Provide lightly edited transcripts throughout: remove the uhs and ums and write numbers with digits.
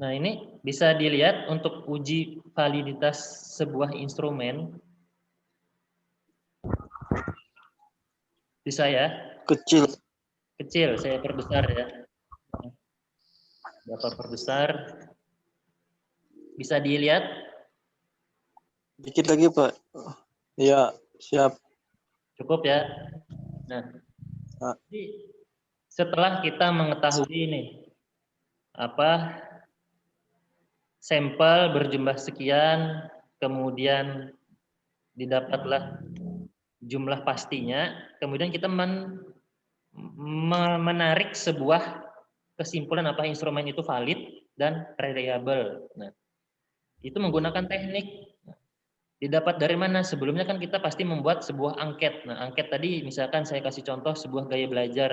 Nah, ini bisa dilihat untuk uji validitas sebuah instrumen. Bisa ya? Kecil. Kecil, saya perbesar ya. Dapat perbesar. Bisa dilihat? Dikit lagi, Pak. Ya, siap. Cukup ya? Nah, jadi setelah kita mengetahui ini, sampel berjumlah sekian, kemudian didapatlah jumlah pastinya, kemudian kita menarik sebuah kesimpulan instrumen itu valid dan reliable. Nah, itu menggunakan teknik. Didapat dari mana? Sebelumnya kan kita pasti membuat sebuah angket. Nah, angket tadi misalkan saya kasih contoh sebuah gaya belajar.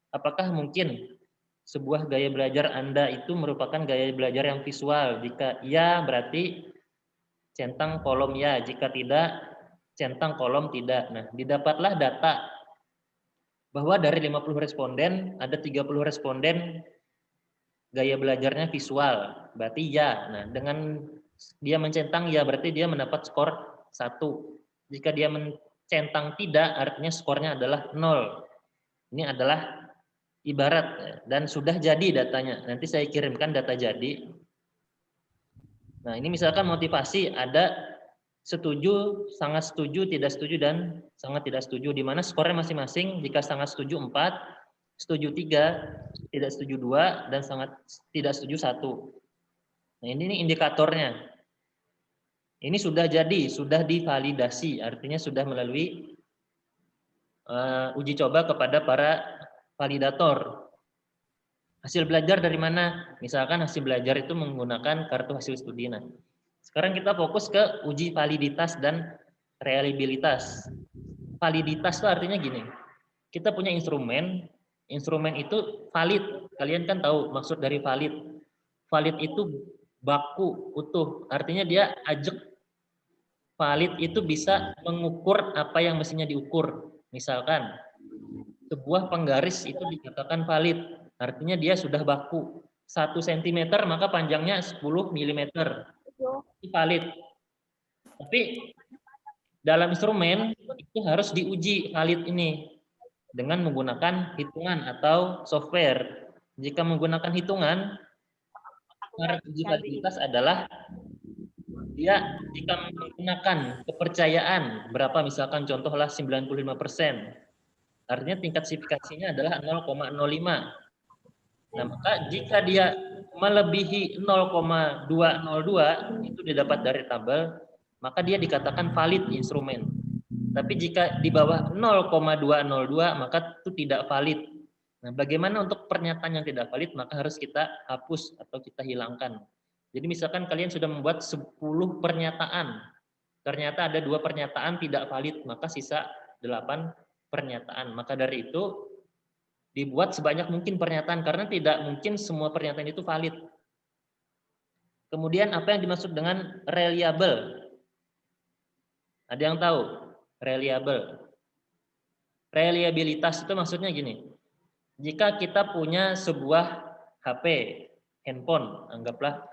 Apakah mungkin sebuah gaya belajar Anda itu merupakan gaya belajar yang visual? Jika iya, berarti centang kolom ya. Jika tidak, centang kolom tidak. Nah, didapatlah data bahwa dari 50 responden, ada 30 responden gaya belajarnya visual. Berarti ya. Nah, dengan dia mencentang ya, berarti dia mendapat skor 1. Jika dia mencentang tidak, artinya skornya adalah 0. Ini adalah ibarat dan sudah jadi datanya. Nanti saya kirimkan data jadi. Nah, ini misalkan motivasi ada setuju, sangat setuju, tidak setuju, dan sangat tidak setuju. Di mana skornya masing-masing, jika sangat setuju 4, setuju 3, tidak setuju 2, dan sangat tidak setuju 1. Nah, ini indikatornya. Ini sudah jadi, sudah divalidasi, artinya sudah melalui uji coba kepada para validator. Hasil belajar dari mana? Misalkan hasil belajar itu menggunakan kartu hasil studi. Nah, sekarang kita fokus ke uji validitas dan reliabilitas. Validitas itu artinya gini, kita punya instrumen, instrumen itu valid. Kalian kan tahu maksud dari valid. Valid itu baku, utuh. Artinya dia ajak. Valid itu bisa mengukur apa yang mestinya diukur. Misalkan, sebuah penggaris itu dikatakan valid. Artinya dia sudah baku. 1 cm maka panjangnya 10 mm. Itu valid. Tapi dalam instrumen itu harus diuji valid ini dengan menggunakan hitungan atau software. Jika menggunakan hitungan, cara uji validitas adalah dia jika menggunakan kepercayaan berapa, misalkan contohlah 95%, artinya tingkat signifikansinya adalah 0,05. Nah, maka jika dia melebihi 0,202 itu didapat dari tabel, maka dia dikatakan valid instrumen. Tapi jika di bawah 0,202 maka itu tidak valid. Nah, bagaimana untuk pernyataan yang tidak valid? Maka harus kita hapus atau kita hilangkan. Jadi misalkan kalian sudah membuat 10 pernyataan, ternyata ada 2 pernyataan tidak valid, maka sisa 8 pernyataan. Maka dari itu dibuat sebanyak mungkin pernyataan, karena tidak mungkin semua pernyataan itu valid. Kemudian apa yang dimaksud dengan reliable? Ada yang tahu? Reliable. Reliabilitas itu maksudnya gini. Jika kita punya sebuah HP, handphone, anggaplah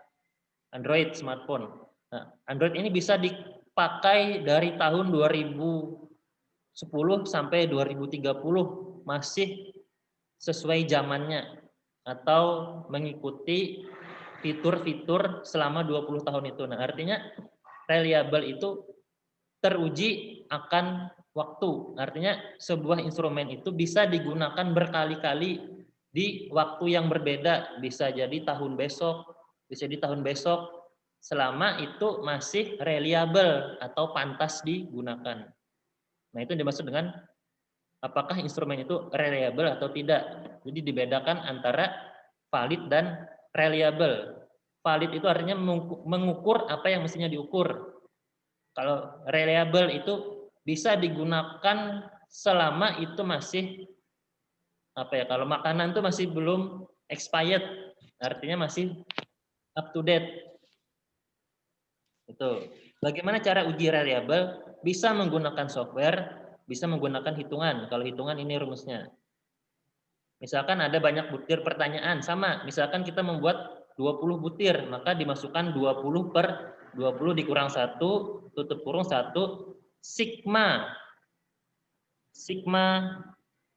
Android smartphone. Nah, Android ini bisa dipakai dari tahun 2010 sampai 2030, masih sesuai zamannya atau mengikuti fitur-fitur selama 20 tahun itu. Nah, artinya reliable itu teruji akan waktu. Artinya sebuah instrumen itu bisa digunakan berkali-kali di waktu yang berbeda, bisa jadi tahun besok, bisa jadi tahun besok, selama itu masih reliable atau pantas digunakan. Nah, itu dimaksud dengan apakah instrumen itu reliable atau tidak. Jadi dibedakan antara valid dan reliable. Valid itu artinya mengukur apa yang mestinya diukur. Kalau reliable itu bisa digunakan selama itu masih kalau makanan itu masih belum expired, artinya masih up to date. Itu. Bagaimana cara uji reliable? Bisa menggunakan software, bisa menggunakan hitungan. Kalau hitungan ini rumusnya. Misalkan ada banyak butir pertanyaan, sama. Misalkan kita membuat 20 butir, maka dimasukkan 20 per 20 dikurang 1, tutup kurung 1, sigma. Sigma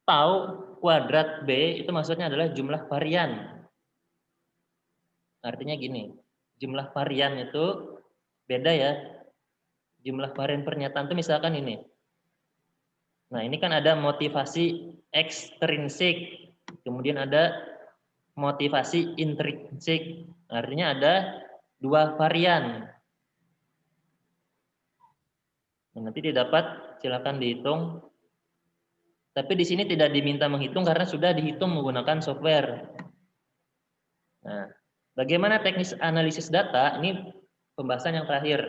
tau kuadrat B itu maksudnya adalah jumlah varian. Artinya gini, jumlah varian itu beda ya. Jumlah varian pernyataan itu misalkan ini. Nah, ini kan ada motivasi ekstrinsik, kemudian ada motivasi intrinsik. Artinya ada dua varian. Nah, nanti didapat, silakan dihitung. Tapi di sini tidak diminta menghitung karena sudah dihitung menggunakan software. Nah, bagaimana teknis analisis data? Ini pembahasan yang terakhir.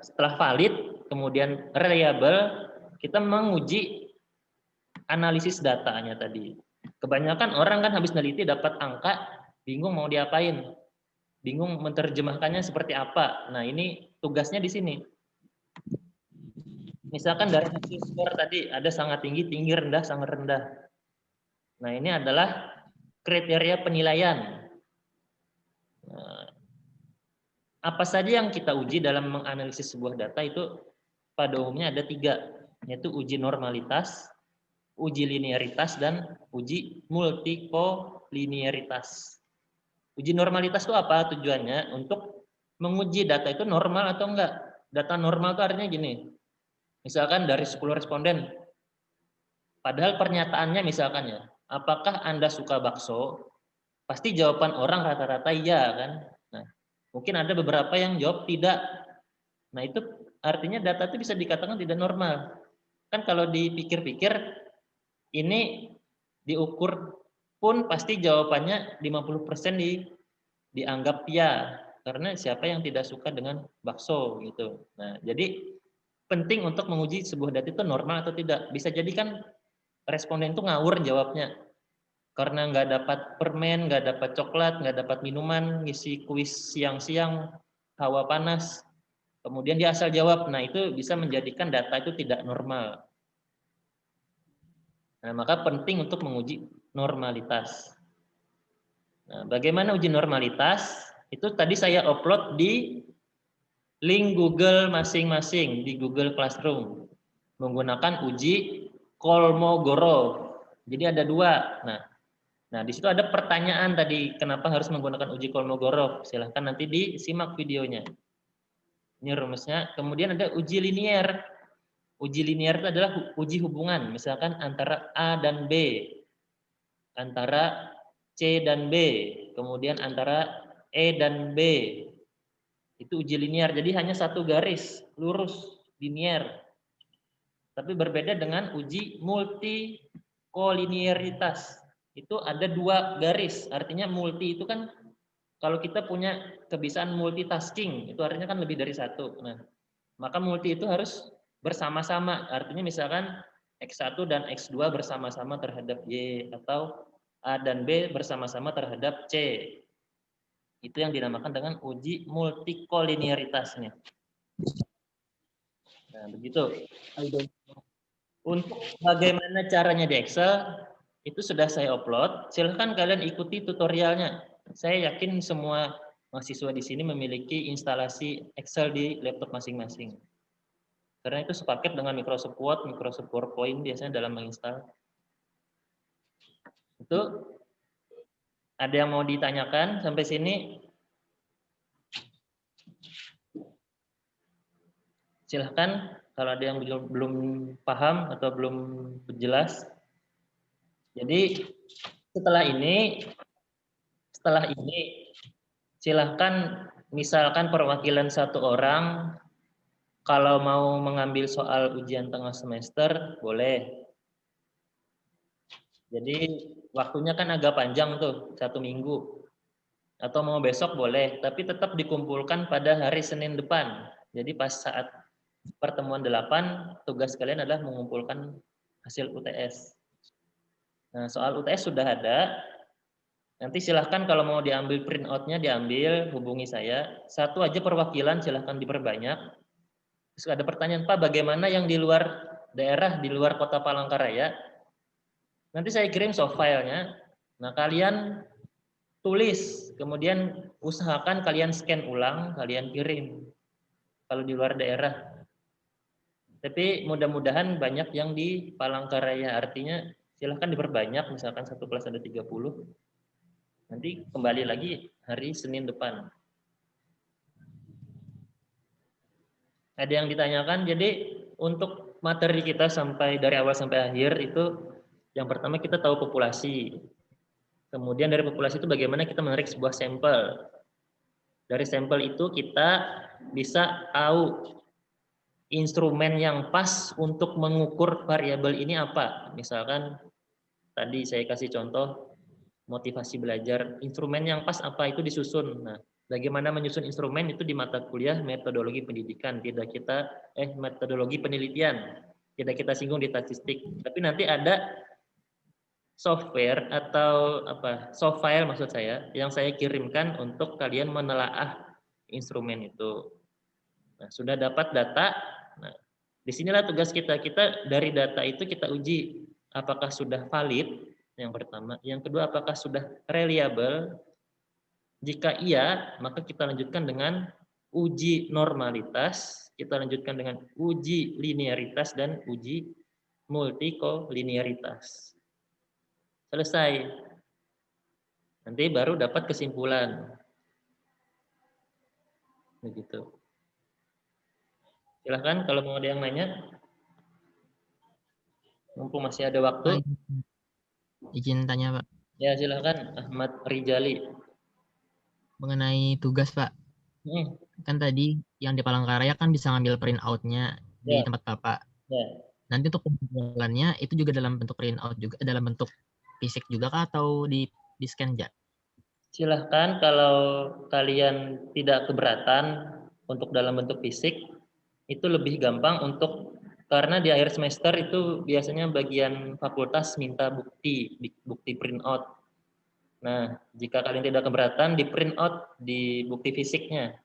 Setelah valid, kemudian reliable, kita menguji analisis datanya tadi. Kebanyakan orang kan habis neliti dapat angka, bingung mau diapain, bingung menerjemahkannya seperti apa. Nah, ini tugasnya di sini. Misalkan dari hasil skor tadi ada sangat tinggi, tinggi, rendah, sangat rendah. Nah, ini adalah kriteria penilaian. Nah, apa saja yang kita uji dalam menganalisis sebuah data itu pada umumnya ada 3, yaitu uji normalitas, uji linearitas, dan uji multikolinearitas. Uji normalitas itu apa tujuannya? Untuk menguji data itu normal atau enggak. Data normal itu artinya gini, misalkan dari 10 responden, padahal pernyataannya misalkan ya, apakah Anda suka bakso? Pasti jawaban orang rata-rata iya kan. Nah, mungkin ada beberapa yang jawab tidak. Nah, itu artinya data itu bisa dikatakan tidak normal. Kan kalau dipikir-pikir, ini diukur pun pasti jawabannya 50% dianggap ya. Karena siapa yang tidak suka dengan bakso gitu. Nah, jadi penting untuk menguji sebuah data itu normal atau tidak. Bisa jadi kan responden itu ngawur jawabnya. Karena nggak dapat permen, nggak dapat coklat, nggak dapat minuman, ngisi kuis siang-siang, hawa panas. Kemudian dia asal jawab. Nah, itu bisa menjadikan data itu tidak normal. Nah, maka penting untuk menguji normalitas. Nah, bagaimana uji normalitas? Itu tadi saya upload di link Google masing-masing di Google Classroom menggunakan uji Kolmogorov. Jadi ada 2. Nah, di situ ada pertanyaan tadi kenapa harus menggunakan uji Kolmogorov. Silahkan nanti disimak videonya. Ini rumusnya. Kemudian ada uji linier. Uji linier itu adalah uji hubungan, misalkan antara A dan B, antara C dan B, kemudian antara E dan B. Itu uji linier, jadi hanya satu garis lurus linier. Tapi berbeda dengan uji multikolinearitas. Itu ada 2 garis, artinya multi itu kan kalau kita punya kebiasaan multitasking, itu artinya kan lebih dari 1. Nah, maka multi itu harus bersama-sama, artinya misalkan X1 dan X2 bersama-sama terhadap Y, atau A dan B bersama-sama terhadap C. Itu yang dinamakan dengan uji multikolinearitasnya. Nah, begitu. Untuk bagaimana caranya di Excel, itu sudah saya upload. Silahkan kalian ikuti tutorialnya. Saya yakin semua mahasiswa di sini memiliki instalasi Excel di laptop masing-masing. Karena itu sepaket dengan Microsoft Word, Microsoft PowerPoint biasanya dalam menginstal. Itu ada yang mau ditanyakan sampai sini? Silahkan kalau ada yang belum paham atau belum jelas. Jadi setelah ini silahkan misalkan perwakilan 1 orang kalau mau mengambil soal ujian tengah semester boleh. Jadi waktunya kan agak panjang tuh, 1 minggu. Atau mau besok boleh, tapi tetap dikumpulkan pada hari Senin depan. Jadi pas saat pertemuan 8, tugas kalian adalah mengumpulkan hasil UTS. Nah, soal UTS sudah ada. Nanti silahkan kalau mau diambil print out-nya diambil, hubungi saya. 1 aja perwakilan silahkan diperbanyak. Terus ada pertanyaan, Pak, bagaimana yang di luar daerah, di luar kota Palangkaraya? Nanti saya kirim soft file-nya. Nah, kalian tulis, kemudian usahakan kalian scan ulang, kalian kirim kalau di luar daerah. Tapi mudah-mudahan banyak yang di Palangkaraya, artinya silahkan diperbanyak, misalkan satu kelas ada 30, nanti kembali lagi hari Senin depan. Ada yang ditanyakan, jadi untuk materi kita sampai dari awal sampai akhir itu yang pertama kita tahu populasi. Kemudian dari populasi itu bagaimana kita menarik sebuah sampel. Dari sampel itu kita bisa tahu instrumen yang pas untuk mengukur variabel ini apa. Misalkan tadi saya kasih contoh motivasi belajar, instrumen yang pas apa itu disusun. Nah, bagaimana menyusun instrumen itu di mata kuliah metodologi pendidikan, metodologi penelitian. Tidak kita singgung di statistik. Tapi nanti ada software atau soft file maksud saya yang saya kirimkan untuk kalian menelaah instrumen itu. Nah, sudah dapat data. Nah, disinilah tugas kita. Kita dari data itu kita uji apakah sudah valid yang pertama. Yang kedua apakah sudah reliable. Jika iya, maka kita lanjutkan dengan uji normalitas, kita lanjutkan dengan uji linearitas dan uji multikolinearitas. Selesai. Nanti baru dapat kesimpulan. Begitu. Silahkan kalau mau ada yang nanya. Mumpung masih ada waktu. Izin tanya, Pak. Ya, silahkan Ahmad Rijali. Mengenai tugas, Pak. Kan tadi yang di Palangkaraya kan bisa ngambil print out-nya di tempat Bapak. Ya. Nanti untuk pembuatannya itu juga dalam bentuk print out juga, dalam bentuk fisik juga kah atau di scan aja? Silahkan kalau kalian tidak keberatan untuk dalam bentuk fisik, itu lebih gampang karena di akhir semester itu biasanya bagian fakultas minta bukti print out. Nah, jika kalian tidak keberatan, di print out di bukti fisiknya.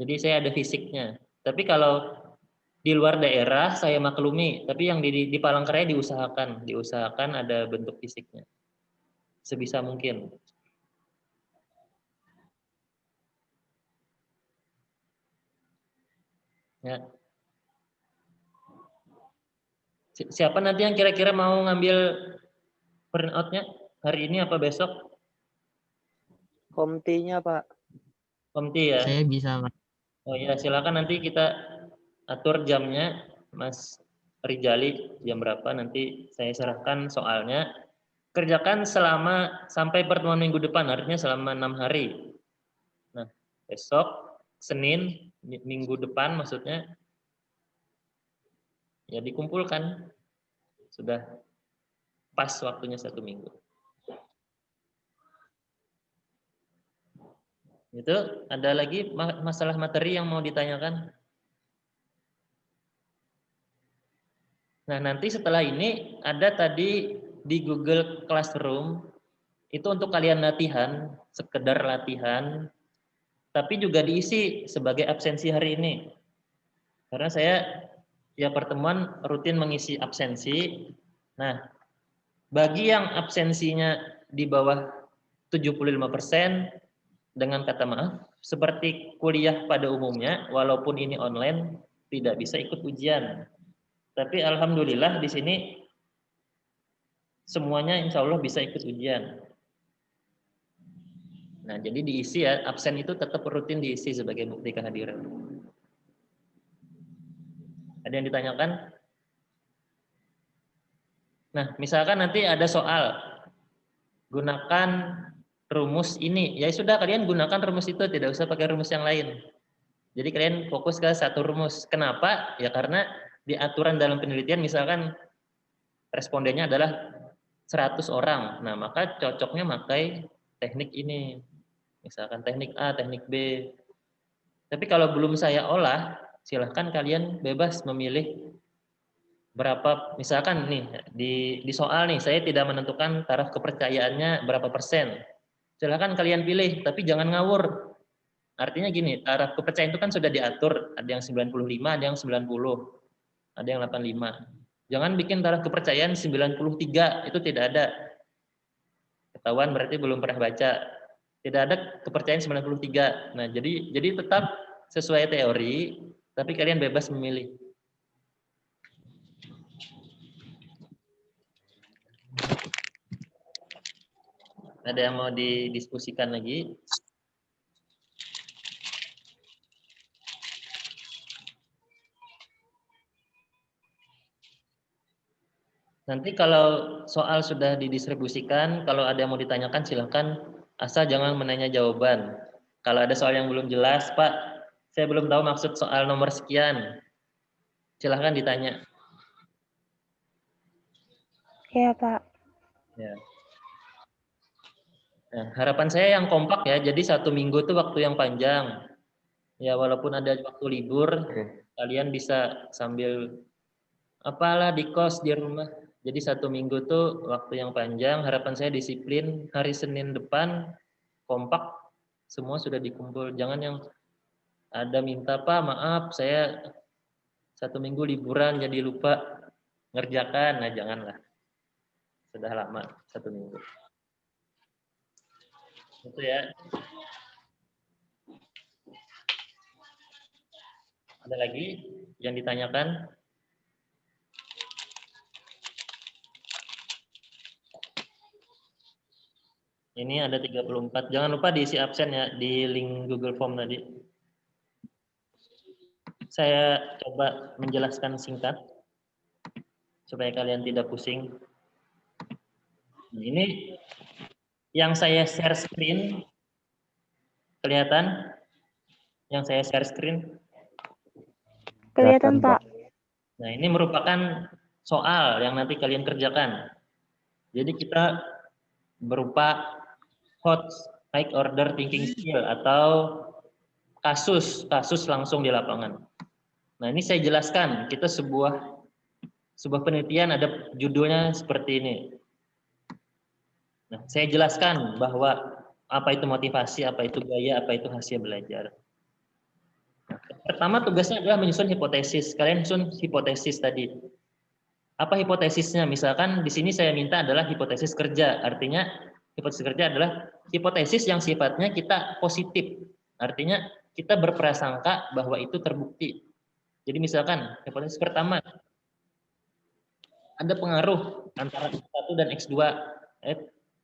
Jadi saya ada fisiknya. Tapi kalau di luar daerah saya maklumi, tapi yang di Palangkaraya diusahakan ada bentuk fisiknya. Sebisa mungkin. Ya. Siapa nanti yang kira-kira mau ngambil print out-nya hari ini apa besok? Komtinya, Pak. Komti ya? Saya bisa, Pak. Oh ya, silakan nanti kita atur jamnya, Mas Rijali, jam berapa nanti saya serahkan soalnya. Kerjakan sampai pertemuan minggu depan, artinya selama 6 hari. Nah, besok, Senin, minggu depan maksudnya, ya dikumpulkan. Sudah pas waktunya 1 minggu. Itu ada lagi masalah materi yang mau ditanyakan? Nah, nanti setelah ini ada tadi di Google Classroom itu untuk kalian latihan, sekedar latihan, tapi juga diisi sebagai absensi hari ini. Karena saya ya pertemuan rutin mengisi absensi. Nah, bagi yang absensinya di bawah 75%, dengan kata maaf, seperti kuliah pada umumnya, walaupun ini online, tidak bisa ikut ujian. Tapi alhamdulillah di sini semuanya insya Allah bisa ikut ujian. Nah, jadi diisi ya, absen itu tetap rutin diisi sebagai bukti kehadiran. Ada yang ditanyakan? Nah, misalkan nanti ada soal, gunakan rumus ini. Ya sudah, kalian gunakan rumus itu, tidak usah pakai rumus yang lain. Jadi kalian fokus ke satu rumus. Kenapa? Ya karena di aturan dalam penelitian misalkan respondennya adalah 100 orang. Nah, maka cocoknya pakai teknik ini. Misalkan teknik A, teknik B. Tapi kalau belum saya olah, silahkan kalian bebas memilih berapa. Misalkan nih di soal nih saya tidak menentukan taraf kepercayaannya berapa persen. Silahkan kalian pilih, tapi jangan ngawur. Artinya gini, taraf kepercayaan itu kan sudah diatur, ada yang 95, ada yang 90, ada yang 85. Jangan bikin taraf kepercayaan 93, itu tidak ada. Ketahuan berarti belum pernah baca. Tidak ada kepercayaan 93. Nah, jadi tetap sesuai teori, tapi kalian bebas memilih. Ada yang mau didiskusikan lagi? Nanti kalau soal sudah didistribusikan, kalau ada yang mau ditanyakan silahkan, asal jangan menanya jawaban. Kalau ada soal yang belum jelas, Pak, saya belum tahu maksud soal nomor sekian, silahkan ditanya. Iya, Pak. Ya. Nah, harapan saya yang kompak ya, jadi 1 minggu itu waktu yang panjang. Ya, walaupun ada waktu libur, kalian bisa sambil apalah di kos di rumah. Jadi 1 minggu tuh waktu yang panjang. Harapan saya disiplin. Hari Senin depan kompak, semua sudah dikumpul. Jangan yang ada minta, Pak, maaf saya 1 minggu liburan jadi lupa ngerjakan. Nah, janganlah. Sudah lama 1 minggu. Itu ya. Ada lagi yang ditanyakan? Ini ada 34. Jangan lupa diisi absen ya di link Google Form tadi. Saya coba menjelaskan singkat supaya kalian tidak pusing. Nah, ini yang saya share screen. Kelihatan? Yang saya share screen? Kelihatan, Pak. Nah, ini merupakan soal yang nanti kalian kerjakan. Jadi kita berupa hot high order thinking skill atau kasus langsung di lapangan. Nah, ini saya jelaskan, kita sebuah penelitian ada judulnya seperti ini. Nah, saya jelaskan bahwa apa itu motivasi, apa itu gaya, apa itu hasil belajar. Nah, pertama tugasnya adalah menyusun hipotesis. Kalian susun hipotesis tadi. Apa hipotesisnya? Misalkan di sini saya minta adalah hipotesis kerja. Artinya hipotesis kerja adalah hipotesis yang sifatnya kita positif. Artinya kita berprasangka bahwa itu terbukti. Jadi misalkan hipotesis pertama, ada pengaruh antara X1 dan X2.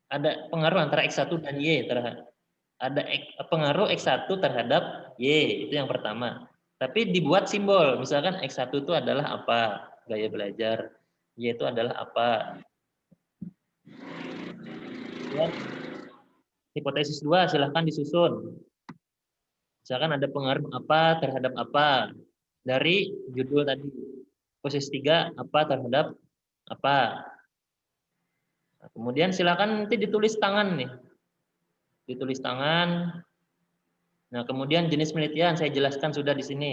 Ada pengaruh antara X1 dan Y terhadap ada pengaruh X1 terhadap Y, itu yang pertama. Tapi dibuat simbol, misalkan X1 itu adalah apa? Gaya belajar. Y itu adalah apa? Ya. Hipotesis 2 silahkan disusun. Misalkan ada pengaruh apa terhadap apa? Dari judul tadi. Hipotesis 3 apa terhadap apa? Nah, kemudian silakan nanti ditulis tangan nih. Ditulis tangan. Nah, kemudian jenis penelitian saya jelaskan sudah di sini.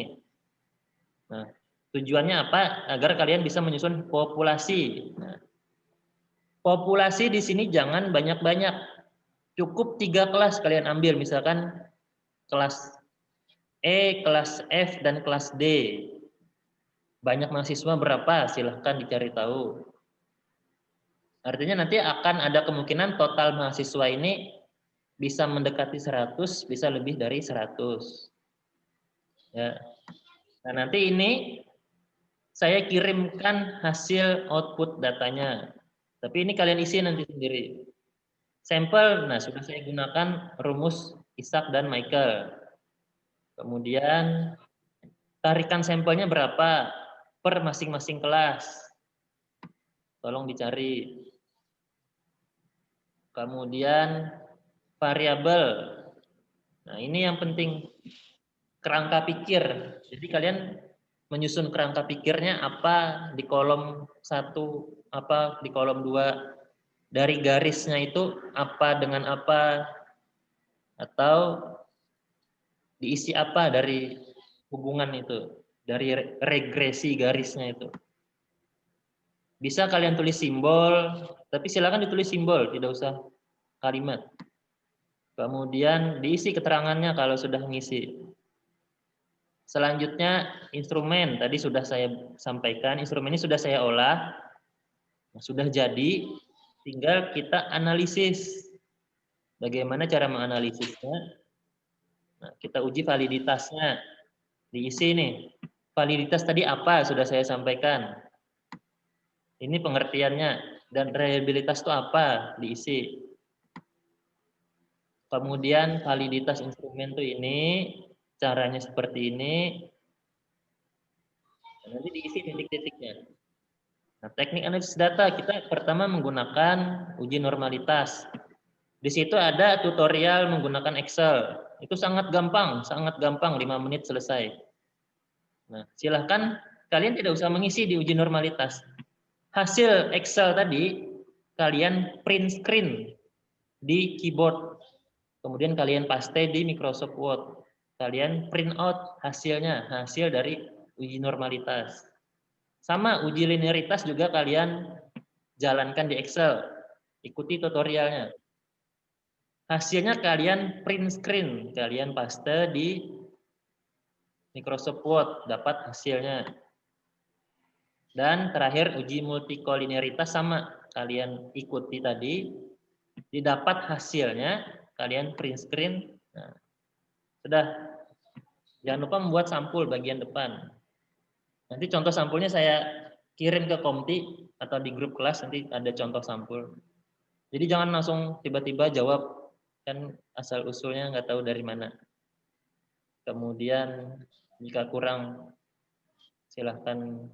Nah, tujuannya apa? Agar kalian bisa menyusun populasi. Nah, populasi di sini jangan banyak-banyak. Cukup 3 kelas kalian ambil, misalkan kelas E, kelas F, dan kelas D. Banyak mahasiswa berapa? Silahkan dicari tahu. Artinya nanti akan ada kemungkinan total mahasiswa ini bisa mendekati 100, bisa lebih dari 100. Ya. Nah, nanti ini saya kirimkan hasil output datanya. Tapi ini kalian isi nanti sendiri. Sampel, nah sudah saya gunakan rumus Ishak dan Michael. Kemudian tarikan sampelnya berapa per masing-masing kelas. Tolong dicari. Kemudian variabel. Nah, ini yang penting. Kerangka pikir. Jadi kalian menyusun kerangka pikirnya apa di kolom 1, apa di kolom 2. Dari garisnya itu apa dengan apa, atau diisi apa dari hubungan itu, dari regresi garisnya itu. Bisa kalian tulis simbol, tapi silakan ditulis simbol, tidak usah kalimat. Kemudian diisi keterangannya kalau sudah mengisi. Selanjutnya instrumen, tadi sudah saya sampaikan, instrumen ini sudah saya olah, sudah jadi, tinggal kita analisis. Bagaimana cara menganalisisnya? Nah, kita uji validitasnya. Diisi nih. Validitas tadi apa? Sudah saya sampaikan. Ini pengertiannya. Dan reliabilitas itu apa? Diisi. Kemudian validitas instrumen itu ini, caranya seperti ini. Nanti diisi titik-titiknya. Nah, teknik analisis data kita pertama menggunakan uji normalitas. Di situ ada tutorial menggunakan Excel. Itu sangat gampang, 5 menit selesai. Nah, silahkan kalian tidak usah mengisi di uji normalitas. Hasil Excel tadi kalian print screen di keyboard. Kemudian kalian paste di Microsoft Word. Kalian print out hasilnya, hasil dari uji normalitas. Sama uji linearitas juga kalian jalankan di Excel. Ikuti tutorialnya. Hasilnya kalian print screen, kalian paste di Microsoft Word, dapat hasilnya. Dan terakhir uji multikolinearitas sama, kalian ikuti tadi, didapat hasilnya, kalian print screen. Nah, sudah. Jangan lupa membuat sampul bagian depan. Nanti contoh sampulnya saya kirim ke Komti atau di grup kelas, nanti ada contoh sampul. Jadi jangan langsung tiba-tiba jawab, kan asal usulnya nggak tahu dari mana. Kemudian jika kurang, silahkan.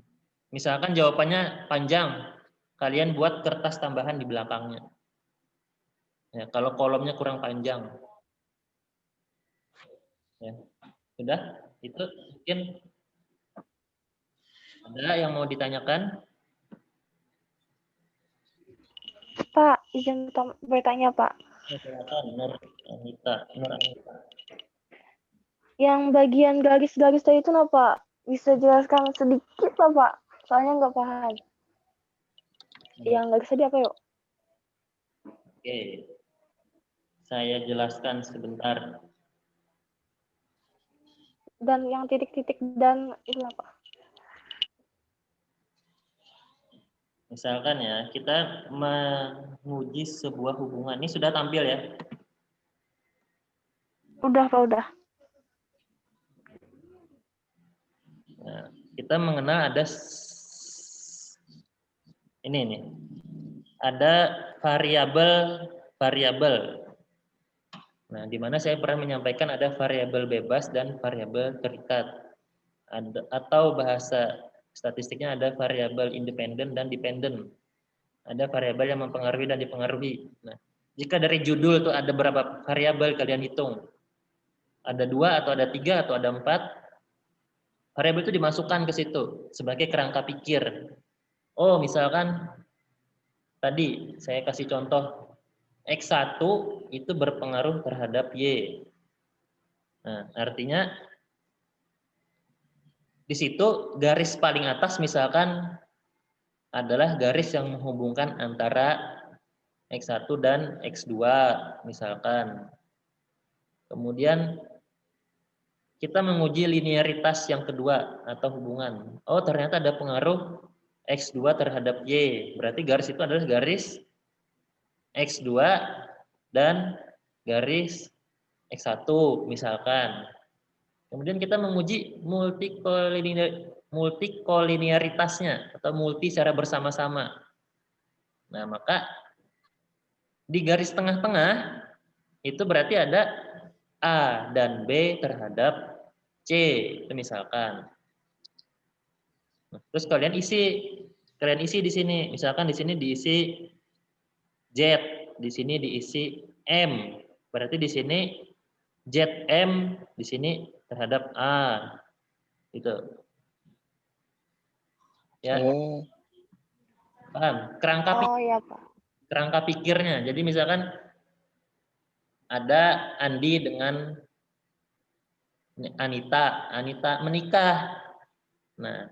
Misalkan jawabannya panjang, kalian buat kertas tambahan di belakangnya. Ya, kalau kolomnya kurang panjang. Ya, sudah. Itu mungkin ada yang mau ditanyakan? Pak, izin bertanya, Pak. Silakan, Nur Anita. Yang bagian garis-garis tadi itu apa? Bisa jelaskan sedikit lah, Pak. Soalnya nggak paham. Yang garis tadi apa yuk? Oke, saya jelaskan sebentar. Dan yang titik-titik dan itu apa? Misalkan ya, kita menguji sebuah hubungan. Ini sudah tampil ya? Udah, Pak, udah. Nah, kita mengenal ada ini nih. Ada variabel. Nah, di mana saya pernah menyampaikan ada variabel bebas dan variabel terikat. Atau bahasa statistiknya ada variabel independen dan dependen. Ada variabel yang mempengaruhi dan dipengaruhi. Nah, jika dari judul itu ada berapa variabel kalian hitung? Ada 2 atau ada 3 atau ada 4? Variabel itu dimasukkan ke situ sebagai kerangka pikir. Oh, misalkan tadi saya kasih contoh X1 itu berpengaruh terhadap Y. Nah, artinya di situ garis paling atas misalkan adalah garis yang menghubungkan antara X1 dan X2 misalkan. Kemudian kita menguji linearitas yang kedua atau hubungan. Oh, ternyata ada pengaruh X2 terhadap Y. Berarti garis itu adalah garis X2 dan garis X1 misalkan. Kemudian kita menguji multikolinearitasnya atau multi secara bersama-sama. Nah, maka di garis tengah-tengah itu berarti ada A dan B terhadap C, itu misalkan. Nah, terus kalian isi di sini. Misalkan di sini diisi Z, di sini diisi M. Berarti di sini ZM, di sini terhadap A. Itu. Ya. Oh, Paham? Oh, ya, Pak. Kerangka pikirnya. Jadi misalkan ada Andi dengan Anita menikah. Nah,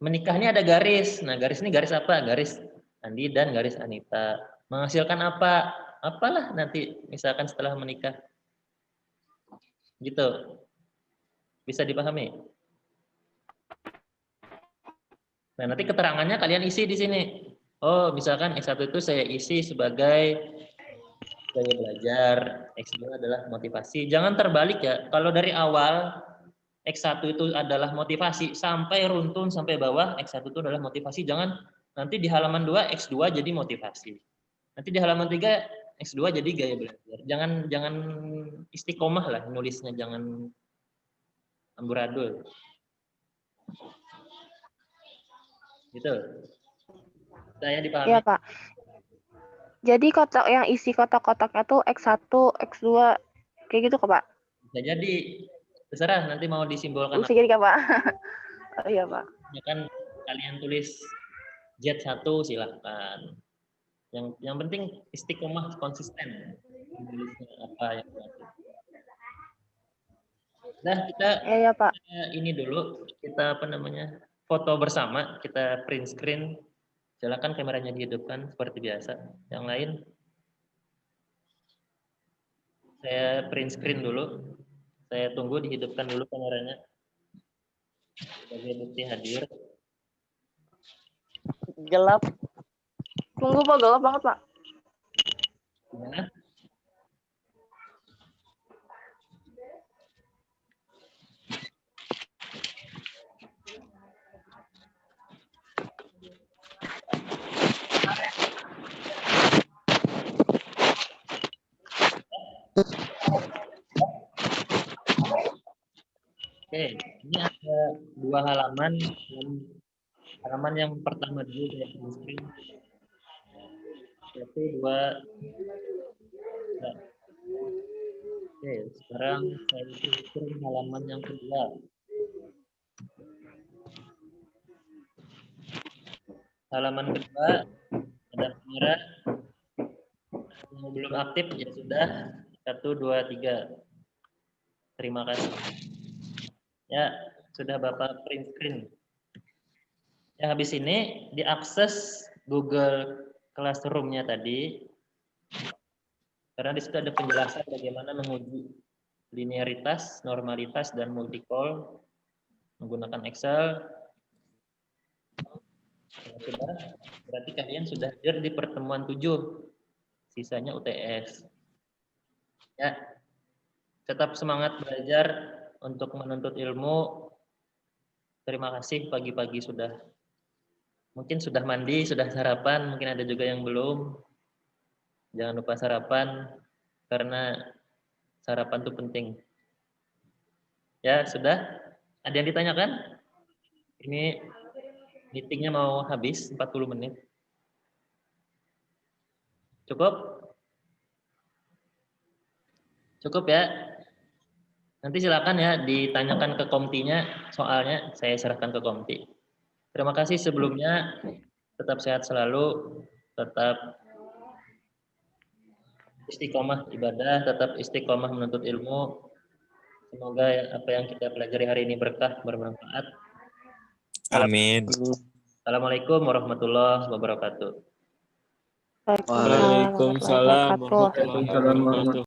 menikah ini ada garis. Nah, garis ini garis apa? Garis Andi dan garis Anita. Menghasilkan apa? Apalah nanti misalkan setelah menikah. Gitu. Bisa dipahami? Nah, nanti keterangannya kalian isi di sini. Oh, misalkan X1 itu saya isi sebagai gaya belajar, X2 adalah motivasi. Jangan terbalik ya. Kalau dari awal X1 itu adalah motivasi sampai runtun sampai bawah, X1 itu adalah motivasi. Jangan nanti di halaman 2 X2 jadi motivasi. Nanti di halaman 3 X2 jadi gaya belajar. Jangan istiqomah lah nulisnya, jangan amburadul. Gitu. Saya dipahami. Iya, Pak. Jadi kotak yang isi kotak-kotaknya tuh X1, X2, kayak gitu kok, Pak? Bisa jadi, terserah nanti mau disimbolkan Bisa jadi nggak, Pak? Oh, iya, Pak. ya kan kalian tulis Z1 silahkan. Yang penting istiqomah konsisten. Menulisnya apa yang bagus. Nah, kita Iya, Pak. ini dulu, kita apa namanya? Foto bersama, kita print screen. Silakan kameranya dihidupkan seperti biasa. Yang lain saya print screen dulu. Saya tunggu dihidupkan dulu kameranya. Sebagai bukti hadir. Gelap. Tunggu, Pak. Gelap banget, Pak. Gimana? Oke, ini ada 2 halaman. Halaman yang pertama dulu saya print screen. 1, 2, 3. Oke, sekarang saya print screen halaman yang kedua. Halaman kedua ada kamera yang belum aktif ya sudah. 1, 2, 3. Terima kasih. Ya, sudah Bapak print screen. Ya, habis ini diakses Google Classroom-nya tadi. Karena di situ ada penjelasan bagaimana menguji linearitas, normalitas, dan multicol menggunakan Excel. Ya, sudah, berarti kalian sudah hadir di pertemuan 7. Sisanya UTS. Ya, tetap semangat belajar untuk menuntut ilmu. Terima kasih pagi-pagi mungkin sudah mandi, sudah sarapan, mungkin ada juga yang belum. Jangan lupa sarapan, karena sarapan itu penting. Ya, sudah? Ada yang ditanyakan? Ini meetingnya mau habis, 40 menit. Cukup? Cukup ya? Nanti silakan ya ditanyakan ke komtinya, soalnya saya serahkan ke komti. Terima kasih sebelumnya, tetap sehat selalu, tetap istiqomah ibadah, tetap istiqomah menuntut ilmu. Semoga apa yang kita pelajari hari ini berkah, bermanfaat. Amin. Assalamualaikum warahmatullahi wabarakatuh. Waalaikumsalam warahmatullahi Waalaikumsalam wabarakatuh. warahmatullahi wabarakatuh.